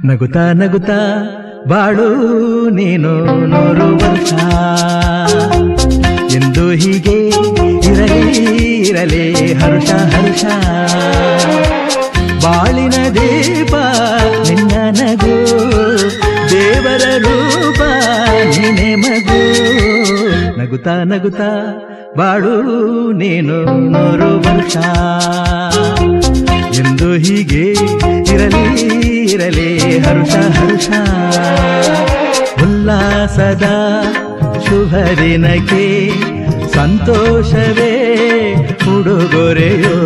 ನಗುತ್ತಾ ನಗುತ್ತಾ ಬಾಳು ನೀನು 100 ವರ್ಷ ಎಂದು ಹೀಗೆ ಇರಲಿ ಇರಲಿ ಹರುಷ ಹರುಷ. ಬಾಳಿನ ದೀಪ ನಿನ್ನ ನಗು, ದೇವರ ರೂಪ ನೀನೆ ಮಗು. ನಗುತ್ತಾ ನಗುತ್ತಾ ಬಾಳು ನೀನು 100 ವರ್ಷ ಎಂದು ಹೀಗೆ ಇರಲಿ ಇರಲಿ ಹರುಷ ಹರುಷ. ಉಲ್ಲಾಸದ ಶುಭ ದಿನಕ್ಕೆ ಸಂತೋಷವೇ ಉಡುಗೊರೆಯೋ.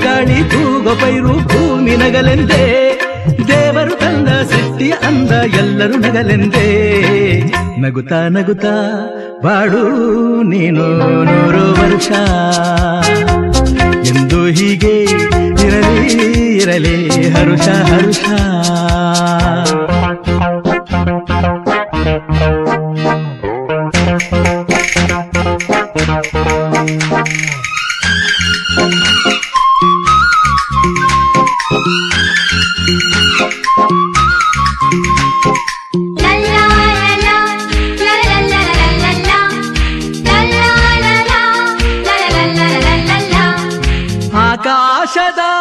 ಗಾಳಿ ತೂಗೋ ಪೈರು ಭೂಮಿ ನಗಲೆಂದೇ, ದೇವರು ತಂದ ಸೃಷ್ಟಿಯ ಅಂದ ಎಲ್ಲರೂ ನಗಲೆಂದೇ. ನಗುತ್ತಾ ನಗುತ್ತಾ ಬಾಳು ನೀನು 100 ವರ್ಷ ಎಂದು ಹೀಗೆ ಇರಲಿ ಇರಲಿ ಹರುಷ ಹರುಷ.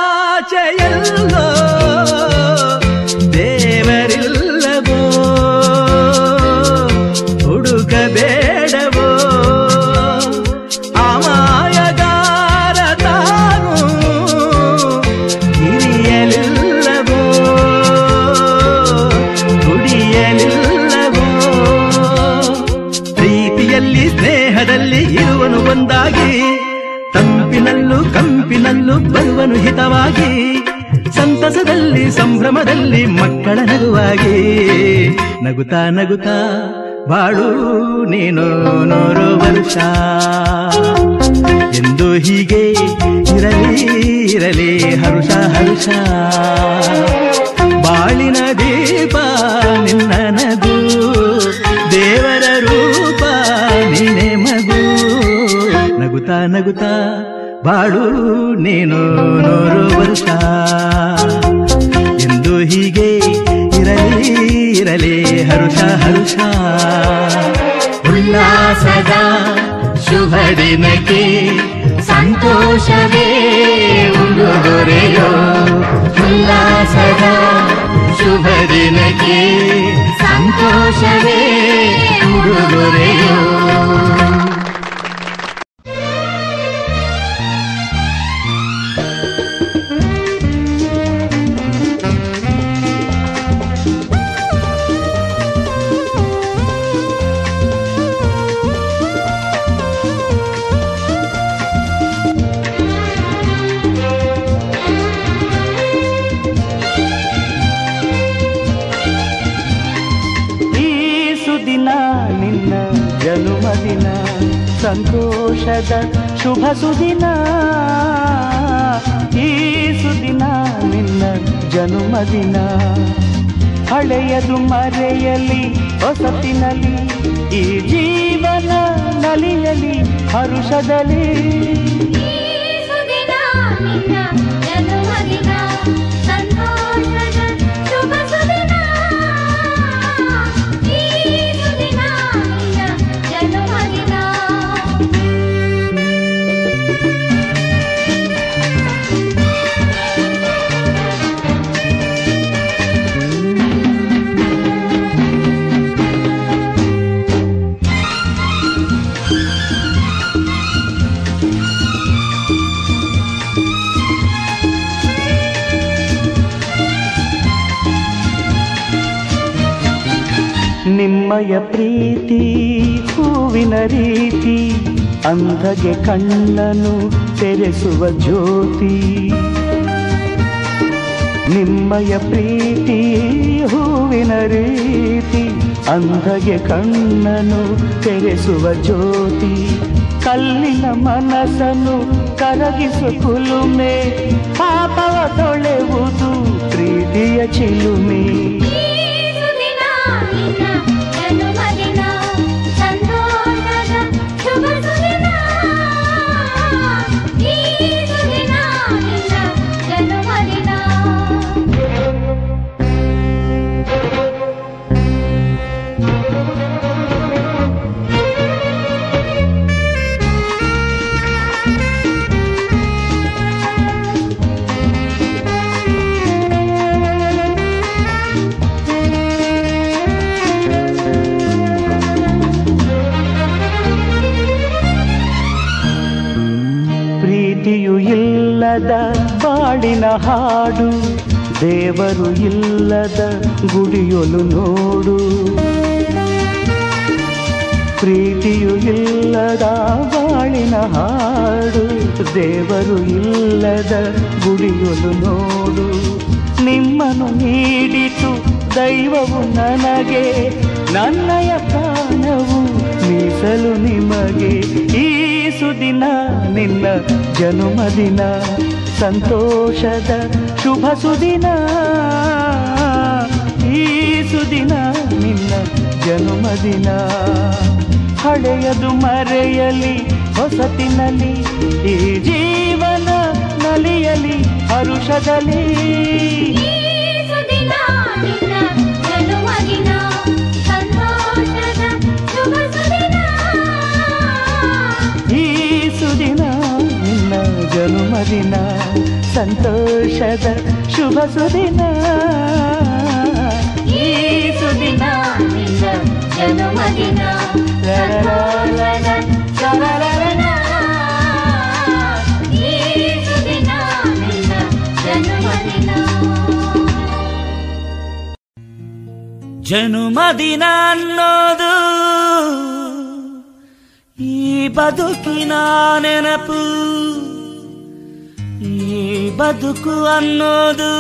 ಆಕಾಶದಾಚೆಯಲ್ಲೋ ದೇವರಿಲ್ಲವೋ, ಹುಡುಕಬೇಡವೋ ಅಮಾಯಗಾರ ತಾನು ಹಿರಿಯಲಿಲ್ಲವೋ, ದುಡಿಯಲಿಲ್ಲವೋ. ಪ್ರೀತಿಯಲ್ಲಿ ಸ್ನೇಹದಲ್ಲಿ ಇರುವನು ಒಂದಾಗಿ, ತಂಪಿನಲ್ಲೂ ಕಂಪಿನಲ್ಲೂ ಬರುವನು ಹಿತವಾಗಿ, ಸಂತಸದಲ್ಲಿ ಸಂಭ್ರಮದಲ್ಲಿ ಮಕ್ಕಳ ನಗುವಾಗಿ. ನಗುತ್ತಾ ನಗುತ್ತಾ ಬಾಳು ನೀನು 100 ವರ್ಷ ಎಂದು ಹೀಗೆ ಇರಲಿ ಇರಲಿ ಹರುಷ ಹರುಷ. ಬಾಳಿನ ದೀಪ ನಿನ್ನ ನಗು, ದೇವರ ರೂಪ ನೀನೆ ಮಗು. ನಗುತ್ತಾ ನಗುತ್ತಾ ಬಾಳು ನೀನು 100 ವರ್ಷ ಎಂದು ಹೀಗೆ ಇರಲಿ ಇರಲಿ ಹರುಷ ಹರುಷ. ಉಲ್ಲಾಸದ ಶುಭ ದಿನಕ್ಕೆ ಸಂತೋಷವೇ ಉಡುಗೊರೆಯೋ. ಉಲ್ಲಾಸದ ಶುಭ ದಿನಕ್ಕೆ ಸಂತೋಷವೇ ಉಡುಗೊರೆಯೋ. ಜನುಮದಿನ ಸಂತೋಷದ ಶುಭ ಸುದಿನ, ಈ ಸುದಿನ ನಿನ್ನ ಜನುಮದಿನ. ಹಳೆಯದು ಮರೆಯಲಿ ಹೊಸತಿನಲ್ಲಿ, ಈ ಜೀವನ ನಲಿಯಲಿ ಹರುಷದಲ್ಲಿ. ನಿಮ್ಮಯ ಪ್ರೀತಿ ಹೂವಿನ ರೀತಿ ಅಂಧಗೆ ಕಣ್ಣನು ತೆರೆಸುವ ಜ್ಯೋತಿ. ನಿಮ್ಮಯ ಪ್ರೀತಿ ಹೂವಿನ ರೀತಿ ಅಂಧಗೆ ಕಣ್ಣನು ತೆರೆಸುವ ಜ್ಯೋತಿ. ಕಲ್ಲಿನ ಮನಸ್ಸನ್ನು ಕರಗಿಸು ಕುಲುಮೆ ಪಾಪವ ತೊಳೆವುದು ಪ್ರೀತಿಯ ಚಿಲುಮೆ. ಪ್ರೀತಿಯು ಇಲ್ಲದ ಬಾಳಿನ ಹಾಡು ದೇವರು ಇಲ್ಲದ ಗುಡಿಯೊಲು ನೋಡು. ಪ್ರೀತಿಯು ಇಲ್ಲದ ಬಾಳಿನ ಹಾಡು ದೇವರು ಇಲ್ಲದ ಗುಡಿಯೊಲು ನೋಡು. ನಿಮ್ಮನ್ನು ನೀಡಿತು ದೈವವು ನನಗೆ ನನ್ನಯ ಪ್ರಾಣವು ಮೀಸಲು ನಿಮಗೆ. ಈ ಸುದಿನ ನಿನ್ನ ಜನುಮದಿನ ಸಂತೋಷದ ಶುಭ ಸುದಿನ. ಈ ಸುದಿನ ನಿನ್ನ ಜನುಮದಿನ. ಹಳೆಯದು ಮರೆಯಲಿ ಹೊಸತಿನಲ್ಲಿ ಈ ಜೀವನ ನಲಿಯಲಿ ಹರುಷದಲ್ಲಿ. ಈ ಸುದಿನ ನಿನ್ನ ಜನುಮದಿನ ಸಂತೋಷದ ಶುಭ ಸುದಿನ. ಈ ಸುದಿನ ನಿನ್ನ ಜನುಮದಿನ. ಈ ಸುದಿನ ನಿನ್ನ ಜನುಮದಿನ. ಜನುಮದಿನ ಅನ್ನೋದು ಈ ಬದುಕಿನ ನೆನಪು. ಈ ಬದುಕು ಅನ್ನೋದು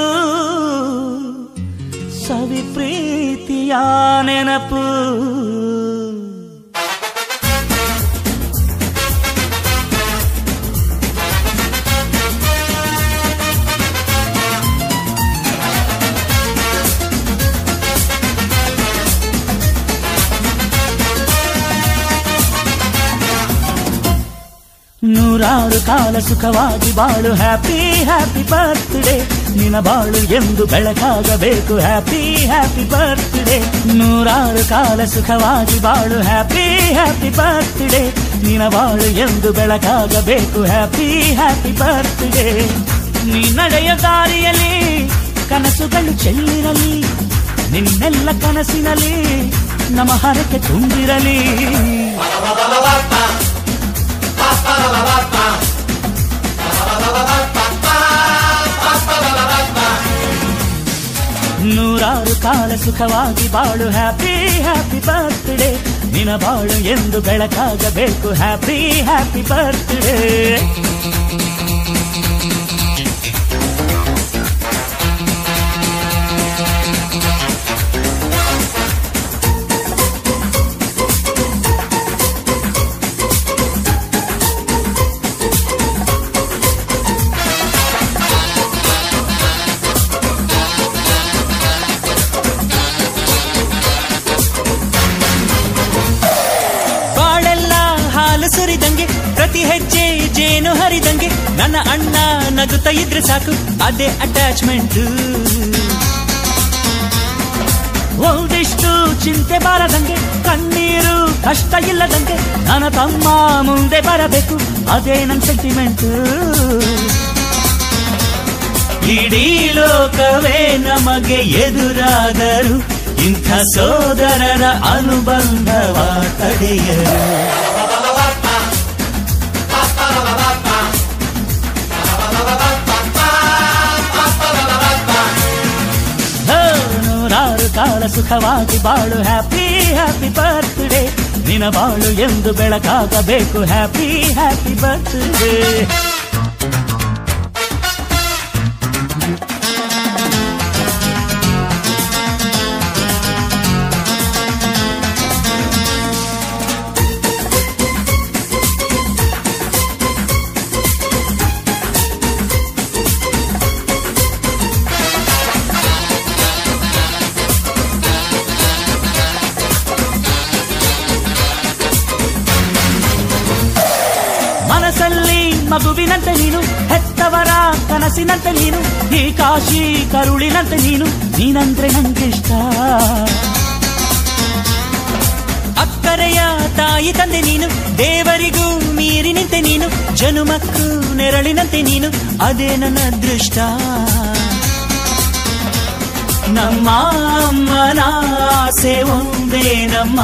ಸವಿ ಪ್ರೀತಿಯ ನೆನಪು. ನೂರಾರು ಕಾಲ ಸುಖವಾಗಿ ಬಾಳು ಹ್ಯಾಪಿ ಹ್ಯಾಪಿ ಬರ್ತ್ಡೇ. ನಿನ್ನ ಬಾಳು ಎಂದು ಬೆಳಕಾಗಬೇಕು ಹ್ಯಾಪಿ ಹ್ಯಾಪಿ ಬರ್ತ್ಡೇ. ನೂರಾರು ಕಾಲ ಸುಖವಾಗಿ ಬಾಳು ಹ್ಯಾಪಿ ಹ್ಯಾಪಿ ಬರ್ತ್ಡೇ. ನಿನ್ನ ಬಾಳು ಎಂದು ಬೆಳಕಾಗಬೇಕು ಹ್ಯಾಪಿ ಹ್ಯಾಪಿ ಬರ್ತ್ಡೇ. ನೀ ನಡೆಯ ದಾರಿಯಲ್ಲಿ ಕನಸುಗಳು ಚೆಲ್ಲಿರಲಿ. ನಿನ್ನೆಲ್ಲ ಕನಸಿನಲ್ಲಿ ನಮ್ಮ ಹರಕೆ ತುಂಬಿರಲಿ. ನೂರಾರು ಕಾಲ ಸುಖವಾಗಿ ಬಾಳು ಹ್ಯಾಪಿ ಹ್ಯಾಪಿ ಬರ್ತ್ಡೇ. ನಿನ್ನ ಬಾಳು ಎಂದು ಬೆಳಕಾಗಬೇಕು ಹ್ಯಾಪಿ ಹ್ಯಾಪಿ ಬರ್ತ್ಡೇ. ಸುರಿದಂಗೆ ಪ್ರತಿ ಹೆಜ್ಜೆ ಜೇನು ಹರಿದಂಗೆ ನನ್ನ ಅಣ್ಣ ನಗುತ್ತಾ ಇದ್ರೆ ಸಾಕು ಅದೇ ಅಟ್ಯಾಚ್ಮೆಂಟ್. ಒಂದಿಷ್ಟು ಚಿಂತೆ ಬಾರದಂಗೆ ಕಣ್ಣೀರು ಕಷ್ಟ ಇಲ್ಲದಂಗೆ ನನ್ನ ತಮ್ಮ ಮುಂದೆ ಬರಬೇಕು ಅದೇ ನನ್ನ ಸೆಂಟಿಮೆಂಟ್. ಇಡೀ ಲೋಕವೇ ನಮಗೆ ಎದುರಾದರು ಇಂಥ ಸೋದರರ ಅನುಬಂಧವ ತಡೆಯರು. ನೂರಾರು ಕಾಲ ಸುಖವಾಗಿ ಬಾಳು ಹ್ಯಾಪಿ ಹ್ಯಾಪಿ ಬರ್ತ್ಡೇ ನಿನ ಬಾಳು ಎಂದು ಬೆಳಕಾಗಬೇಕು ಹ್ಯಾಪಿ ಹ್ಯಾಪಿ ಬರ್ತ್ಡೇ. ಮನಸ್ಸಲ್ಲಿ ಮಗುವಿನಂತೆ ನೀನು, ಹೆತ್ತವರ ಕನಸಿನಂತೆ ನೀನು, ಈ ಕಾಶಿ ಕರುಳಿನಂತೆ ನೀನು, ನೀನಂದ್ರೆ ನಂಗಿಷ್ಟ. ಅಕ್ಕರೆಯ ತಾಯಿ ತಂದೆ ನೀನು, ದೇವರಿಗೂ ಮೀರಿ ನಿಂತೆ ನೀನು, ಜನುಮಕ್ಕೂ ನೆರಳಿನಂತೆ ನೀನು, ಅದೇ ನನ್ನ ಅದೃಷ್ಟ. ನಮ್ಮ ಅಮ್ಮನ ಆಸೆ ಒಂದೇನಮ್ಮ,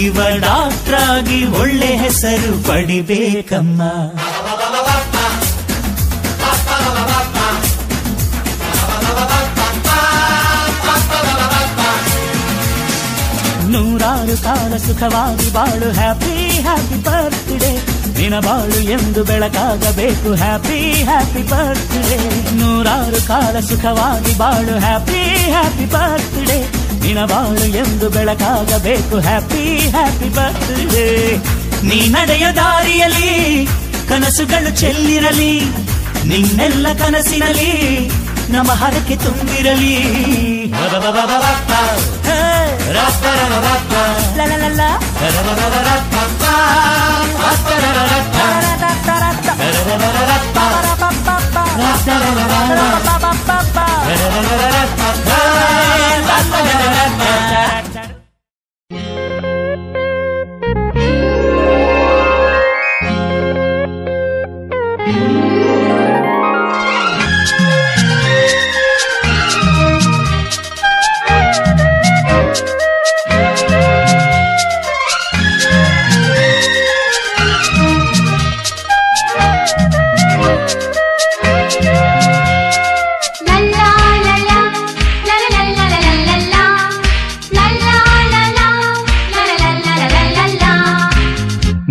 ಇವ ಡಾಕ್ಟ್ರಾಗಿ ಒಳ್ಳೆ ಹೆಸರು ಪಡಿಬೇಕಮ್ಮ. ನೂರಾರು ಕಾಲ ಸುಖವಾಗಿ ಬಾಳು ಹ್ಯಾಪಿ ಹ್ಯಾಪಿ ಬರ್ತ್ಡೇ ನಿನ ಬಾಳು ಎಂದು ಬೆಳಕಾಗಬೇಕು ಹ್ಯಾಪಿ ಹ್ಯಾಪಿ ಬರ್ತ್ಡೇ. ನೂರಾರು ಕಾಲ ಸುಖವಾಗಿ ಬಾಳು ಹ್ಯಾಪಿ ಹ್ಯಾಪಿ ಬರ್ತ್ಡೇ ನಿನ ಬಾಳು ಎಂದು ಬೆಳಕಾಗಬೇಕು ಹ್ಯಾಪಿ ಹ್ಯಾಪಿ ಬರ್ತ್ಡೇ. ನೀ ನಡೆಯ ದಾರಿಯಲ್ಲಿ ಕನಸುಗಳು ಚೆಲ್ಲಿರಲಿ, ನಿನ್ನೆಲ್ಲ ಕನಸಿನಲ್ಲಿ ನಮ್ಮ ಹರಕೆ ತುಂಬಿರಲಿ.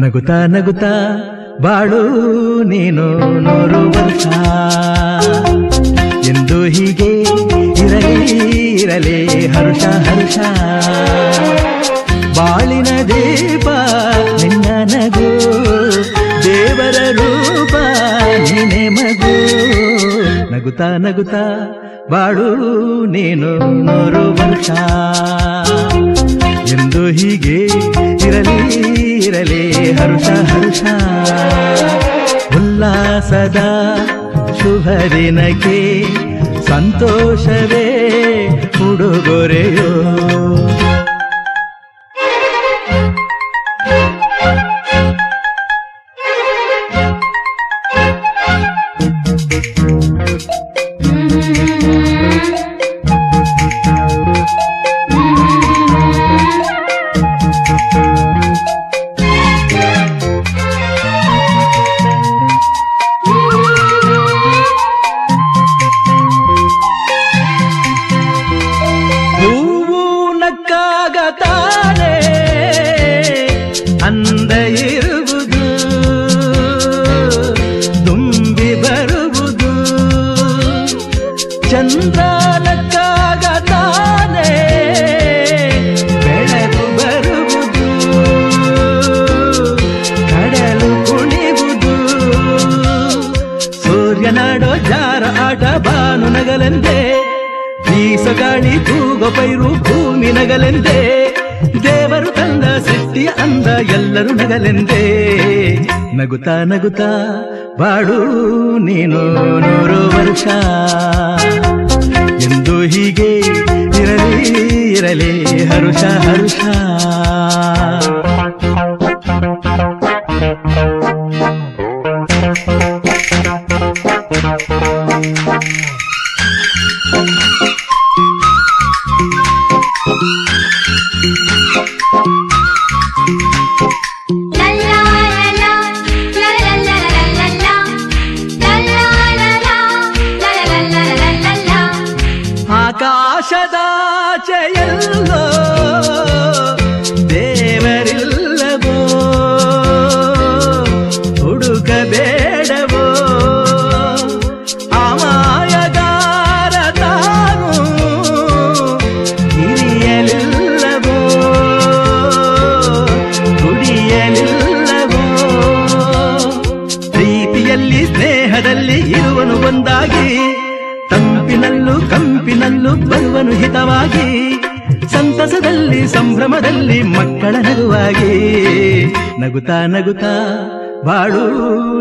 ನಗುತ್ತಾ ನಗುತ್ತಾ ಬಾಳು ನೀನು 100 ವರ್ಷ ಎಂದು ಹೀಗೆ ಇರಲಿ ಇರಲಿ ಹರುಷ ಹರುಷ. ಬಾಳಿನ ದೀಪ ನಿನ್ನ ನಗು, ದೇವರ ರೂಪ ನೀನೆ ಮಗು. ನಗುತ್ತಾ ನಗುತ್ತಾ ಬಾಳು ನೀನು 100 ವರ್ಷ ಎಂದು ಹೀಗೆ ಇರಲಿ ಇರಲಿ ಹರುಷ ಹರುಷ. ಉಲ್ಲಾಸದ ಶುಭ ದಿನಕ್ಕೆ ಸಂತೋಷವೇ ಉಡುಗೊರೆಯೋ. ಅಂದ ಇರುವುದು ತುಂಬಿ ಬರುವುದು, ಚಂದ್ರನಕ್ಕಾಗ ತಾನೇ ಬೆಳಕು ಬರುವುದು, ಕಡಲು ಕುಣಿವುದು, ಸೂರ್ಯನಾಡೋ ಜಾರ ಆಟ ಬಾನು ನಗಲೆಂದೇ, ಬೀಸಗಾಳಿ ತೂಗೋ ಪೈರು ಭೂಮಿ ನಗಲೆಂದೇ, ದೇವರು ತಂದ ಸೃಷ್ಟಿಯ ಅಂದ ಎಲ್ಲರೂ ನಗಲೆಂದೇ. ನಗುತ್ತಾ ನಗುತ್ತಾ ಬಾಳು ನೀನು 100 ವರ್ಷ ಎಂದು ಹೀಗೆ ಇರಲಿ ಇರಲಿ ಹರುಷ ಹರುಷ. ಆಕಾಶದಾಚೆಯಲ್ಲೋ ಕೊಡುವನು ಹಿತವಾಗಿ, ಸಂತಸದಲ್ಲಿ ಸಂಭ್ರಮದಲ್ಲಿ ಮಕ್ಕಳ ನಗುವಾಗಿ. ನಗುತ್ತಾ ನಗುತ್ತಾ ಬಾಳು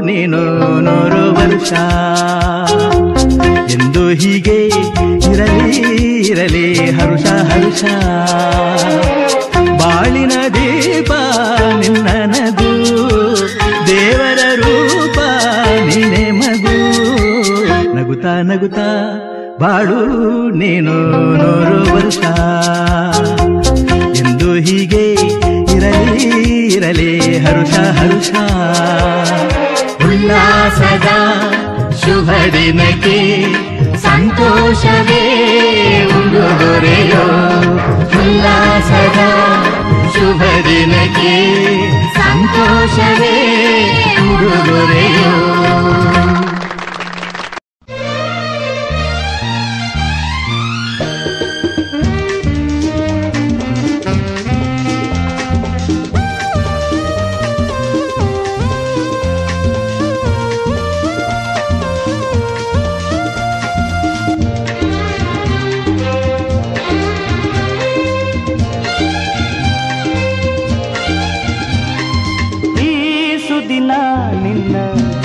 ನೀನು 100 ವರ್ಷ ಎಂದು ಹೀಗೆ ಇರಲಿ ಇರಲಿ ಹರುಷ ಹರುಷ. ಬಾಳಿನ ದೀಪ ನಿನ್ನ ನಗು, ದೇವರ ರೂಪ ನಿನ್ನೆ ಮಗು. ನಗುತ್ತಾ ನಗುತ್ತಾ ಬಾಳು ನೀನು 100 ವರ್ಷ ಎಂದು ಹೀಗೆ ಇರಲಿ ಇರಲಿ ಹರುಷ ಹರುಷ. ಉಲ್ಲಾಸದ ಶುಭ ದಿನಕ್ಕೆ ಸಂತೋಷವೇ ಉಡುಗೊರೆಯೋ. ಉಲ್ಲಾಸದ ಶುಭ ದಿನಕ್ಕೆ ಸಂತೋಷವೇ ಉಡುಗೊರೆಯೋ.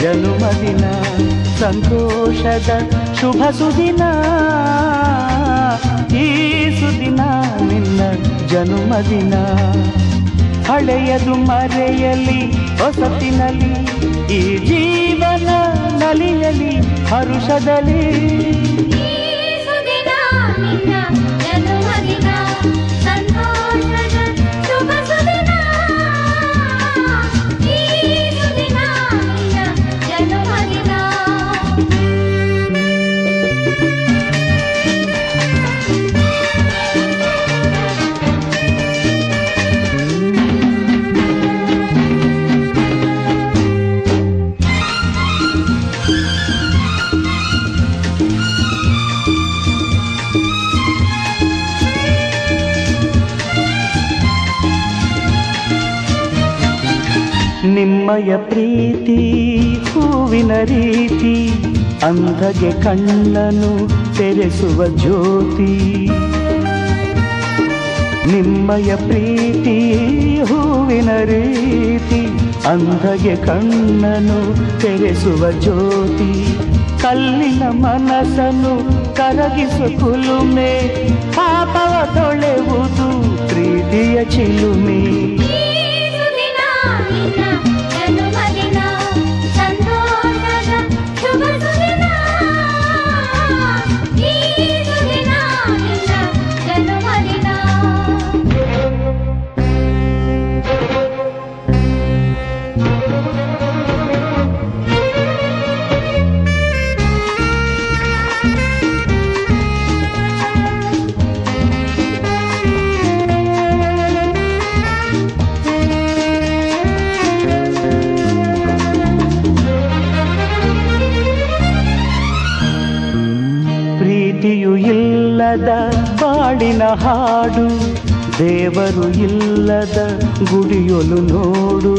ಜನುಮದಿನ ಸಂತೋಷದ ಶುಭ ಸುದಿನ, ಈ ಸುದಿನ ನಿನ್ನ ಜನುಮದಿನ. ಹಳೆಯದು ಮರೆಯಲಿ ಹೊಸತಿನಲಿ, ಈ ಜೀವನ ನಲಿಯಲಿ ಹರುಷದಲ್ಲಿ. ನಿಮ್ಮಯ ಪ್ರೀತಿ ಹೂವಿನ ರೀತಿ, ಅಂಧಗೆ ಕಣ್ಣನು ತೆರೆಸುವ ಜ್ಯೋತಿ. ನಿಮ್ಮಯ ಪ್ರೀತಿ ಹೂವಿನ ರೀತಿ, ಅಂಧಗೆ ಕಣ್ಣನು ತೆರೆಸುವ ಜ್ಯೋತಿ. ಕಲ್ಲಿನ ಮನಸ್ಸನ್ನು ಕರಗಿಸು ಕುಲುಮೆ, ಪಾಪವ ತೊಳೆವುದು ಪ್ರೀತಿಯ ಚಿಲುಮೆ. ಇಲ್ಲದ ಬಾಳಿನ ಹಾಡು, ದೇವರು ಇಲ್ಲದ ಗುಡಿಯೊಲು ನೋಡು.